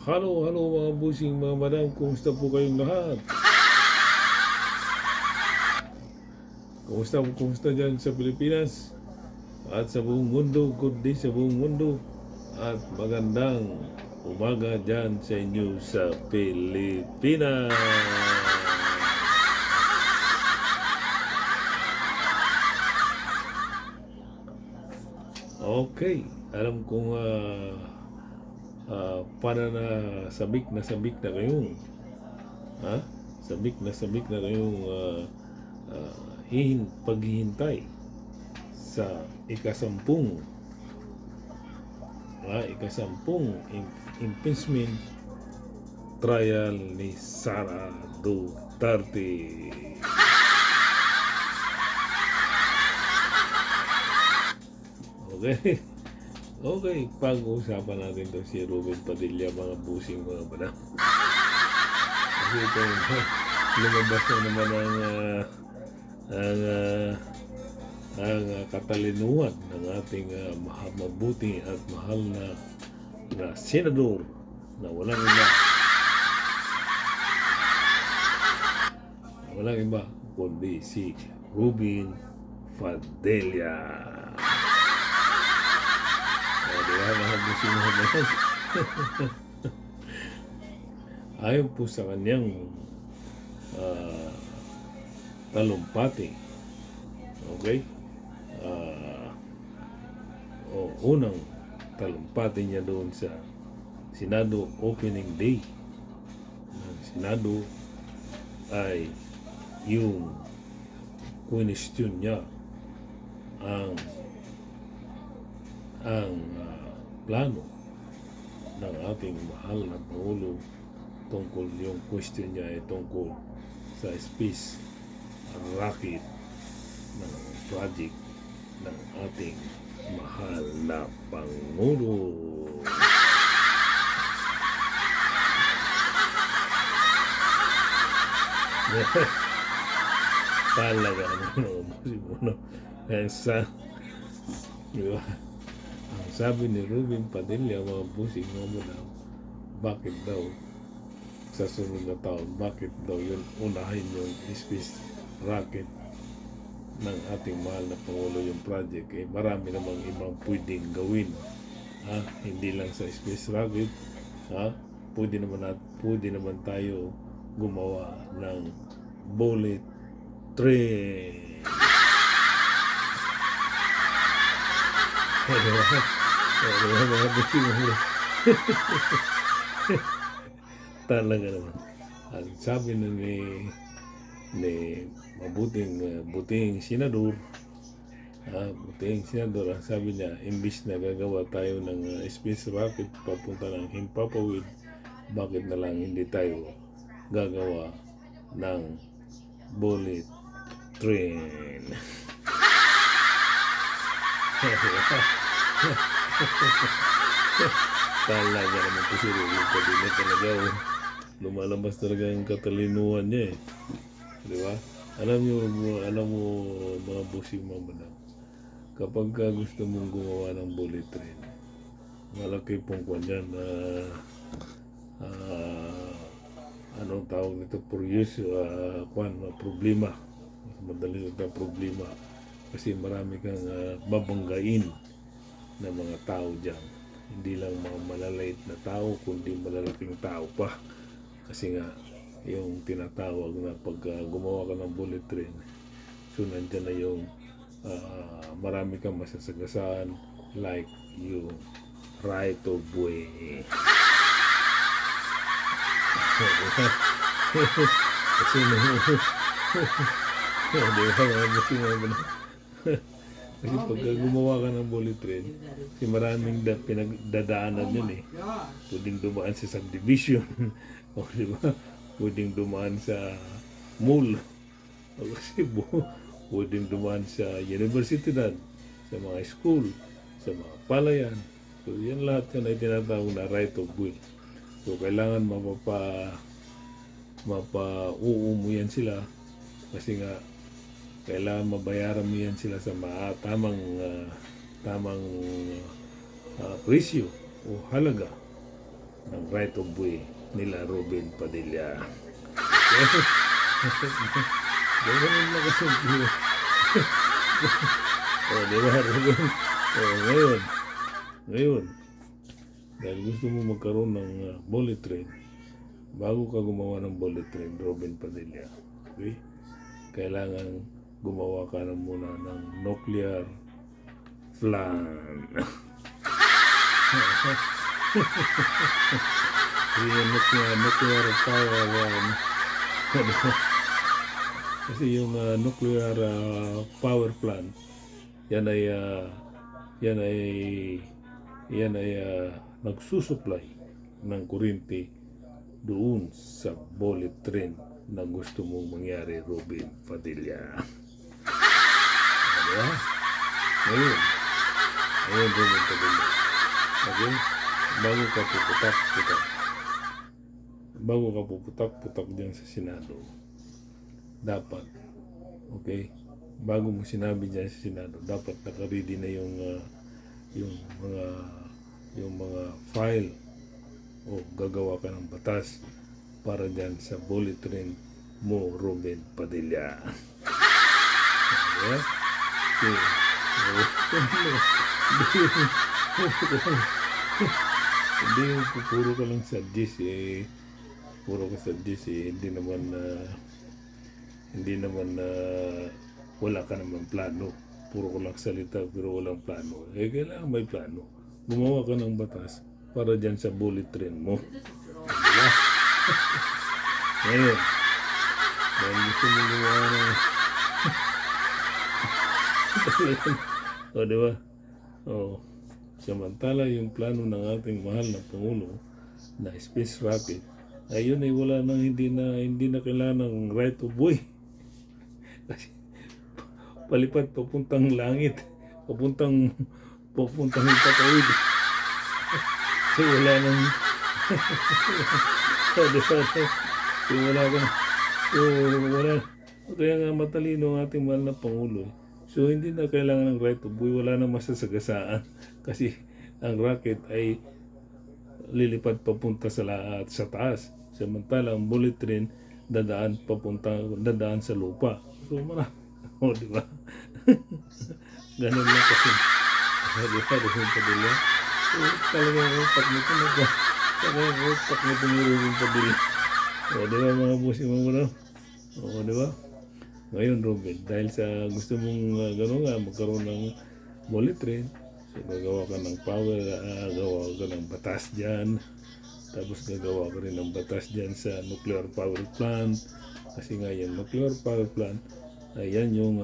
Hello, hello mga busing, mga madam, kumusta po kayong lahat? Kumusta dyan sa Pilipinas? At sa buong mundo, good day sa buong mundo. At magandang umaga dyan sa inyo sa Pilipinas. Okay, alam kong sabik na kayong ha? Sabik na kayong paghihintay sa ikasampung impeachment trial ni Sara Duterte. Okay. Okay, pag-uusapan natin to si Ruben Padilla, mga busing, mga bala. Kasi ito, lumabas na naman ang katalinuhan ng ating mabuti at mahal na senador na walang iba kundi si Ruben Padilla. Ayon po sa kanyang talumpati, okay? Unang talumpati niya doon sa Senado opening day ng Senado ay yung question niya ang plano ng ating mahal na Pangulo tungkol yung question niya ay tungkol sa space rocket ng project ng ating mahal na Pangulo. Talaga naman diba? Ang sabi ni Ruben Padilla, mga busing, mga madam, bakit daw sa sunod na taon, bakit daw yun unahin yung space rocket ng ating mahal na Pangulo yung project? Marami namang ibang pwedeng gawin, hindi lang sa space rocket, pwede naman tayo gumawa ng bullet train. Talaga naman. Ang sabi na ni buting senador, ang sabi niya, imbis na gagawa tayo ng space rocket papunta ng Himpapawid, bakit na lang hindi tayo gagawa ng bullet train? Talaga naman ito si Ruben Padilla, talaga lumalabas talaga yung katalinuhan niya di ba? Alam mo mga busing, mga madam, kapag gusto mong gumawa ng bullet train, malaki pong kwan yan anong tawag nito, problema, madali na problema, kasi marami kang babanggain na mga tao dyan, hindi lang mga malalait na tao kundi malalaking tao pa, kasi nga yung tinatawag na pag gumawa ka ng bullet train, so nandyan na yung marami kang masasagasaan, like yung right of way. Kasi kasi pag gumawa ka ng bullet train, kasi maraming pinagdadaanan yun pwedeng dumaan sa subdivision o diba, pwedeng dumaan sa mall, o kasi pwedeng dumaan sa university, sa mga school, sa mga palayan. So yan lahat yan ay tinatawag na right of way. So kailangan mapa-uum mo yan sila, kasi nga kailangan mabayaran mo yan sila sa tamang presyo o halaga ng right of way nila Robin Padilla. Ganun lang kasimple. Di ba, Robin? Ngayon, dahil gusto mo magkaroon ng bullet train, bago ka gumawa ng bullet train, Robin Padilla, okay? Kailangan gumawa ka na muna ng nuclear plant. Yung nuclear power kasi yung nuclear power plant yan ay nagsusupply ng kuryente doon sa bullet train na gusto mong mangyari, Robin Padilla. Diba? Ngayon Robin Padilla, okay? Bago ka puputak dyan sa Senado, dapat, okay, bago mo sinabi dyan sa Senado, dapat naka-ready na yung mga file o gagawa ka ng batas para dyan sa bullet train mo, Robin Padilla. Okay? Hindi yung puro ka lang sa gis hindi naman wala ka naman plano. Puro ko lang salita pero walang plano. Kailangan may plano. Gumawa ka ng batas para dyan sa bullet train mo. Diba? Ngayon, dahil gusto mo gumawa ng diba? Samantala yung plano ng ating mahal na Pangulo na space rocket, ayun ay wala nang hindi na kailangan ng right of way. Kasi palipad papuntang langit, papuntang himpapawid. So wala nang kaya nga matalino ang ating mahal na Pangulo. So hindi na kailangan ng right of way, wala nang masasagasaan kasi ang rocket ay lilipad papunta sa taas. Samantala ang bullet train dadaan sa lupa. So di ba? Ganun lang kasi. Di ba, Robin Padilla? So talagang utak nito ni Robin Padilla. Di ba mga busing mo na? Di ba? Ngayon, Robin, dahil sa gusto mong magkaroon ng bullet train, so gagawa ka ng gawa ka ng batas dyan, tapos gagawa ka rin ng batas dyan sa nuclear power plant, kasi nga yung nuclear power plant, ayan yung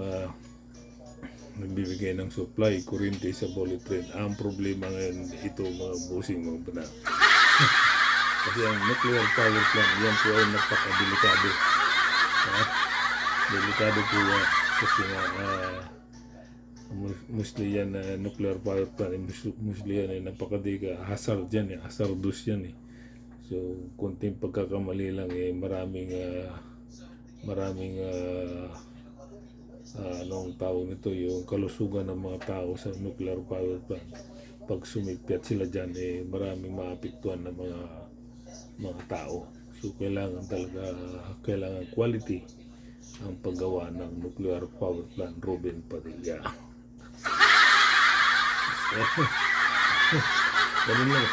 nagbibigay ng supply, kuryente sa bullet train. Ang problema ngayon, ito mga busing mga bana. Kasi ang nuclear power plant, yan po ay napakadelikado. Delikado po yan kasi nga mostly yan nuclear power plant, mostly yan ay hazard yan, hazardous yan . So kunting pagkakamali lang maraming anong tawag nito, yung kalusugan ng mga tao sa nuclear power plant. Pag sumipyat sila dyan, maraming maapektuhan ng mga tao. So kailangan quality ang paggawa ng nuclear power plant, Robin Padilla. Ganun lang.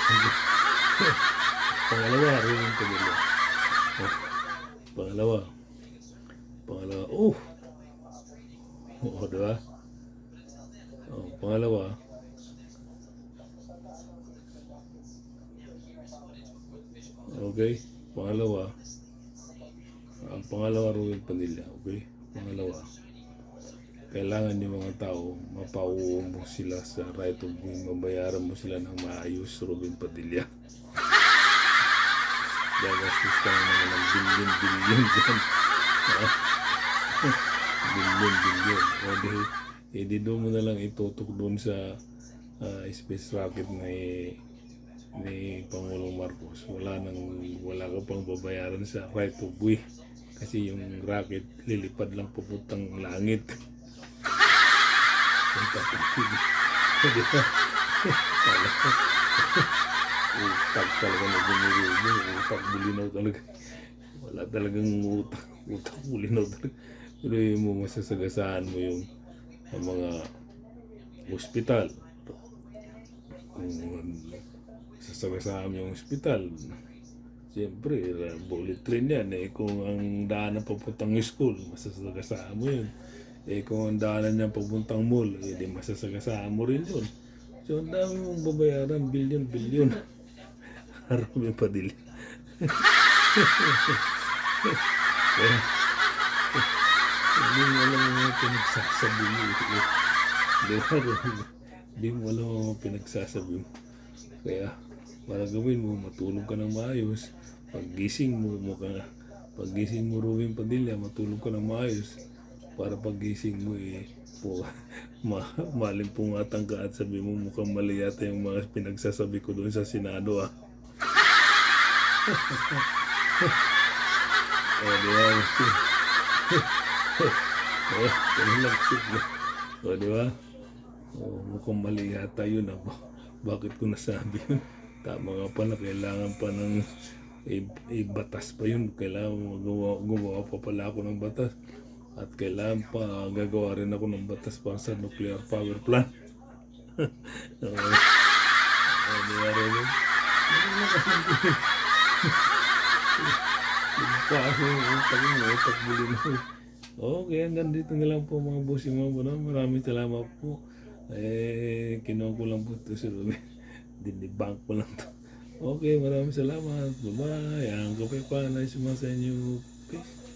Pangalawa, Robin Padilla. Pangalawa. Diba? Pangalawa. Okay? Ang pangalawa, Robin Padilla, okay? Pangalawa, kailangan yung mga tao, mapauwo mo sila sa right of way, mabayaran mo sila ng maayos, Robin Padilla. Gagastos ka naman ng billion dyan. Billion. O di doon mo na lang itutok doon sa space rocket ni Pangulong Marcos. Wala ka pang babayaran sa right of way. Kasi yung rocket lilipad lang papuntang langit. Utak talaga na gumigil, utak bulinaw talaga. Wala talagang utak, utak bulinaw talaga. Pero yung mo masasagasaan mo yung mga ospital. Kung sasagasaan mo yung ospital, siyempre, bullet train yan. Kung ang daanan papuntang school, masasagasaan mo yun. Kung ang daanan niya papuntang mall, di masasagasaan mo rin yun. So, ang dami mong babayaran, bilyon-bilyon. Harap pa dili. Kaya, hindi mo alam ang mga pinagsasabi mo. Di ba? Hindi mo alam ang mga pinagsasabi mo. Kaya, para gawin mo, matulog ka ng maayos. Paggising mo, Ruben Padilla, matulog ka ng maayos. Para paggising mo, malimpungatan ka at sabi mo mukhang mali yata yung mga pinagsasabi ko doon sa Senado, ah. Di ba? Ganun lang siya. Di ba? Mukhang mali yata yun, ah. Bakit ko nasabi yun? Tama nga pala, kailangan pa ng batas pa yun. Kailangan gumawa pa pala ako ng batas. At kailangan pa gagawa rin ako ng batas para sa nuclear power plant. Di ba rin? Paso yung utak bulinaw. Okay, hanggang dito na lang po mga bossing mo. Maraming salamat po. Kinuha ko lang po ito si Ruben. Dinibang ko lang to. Okay, maraming salamat. Bye-bye. Ang kape pa na sa inyo. Peace.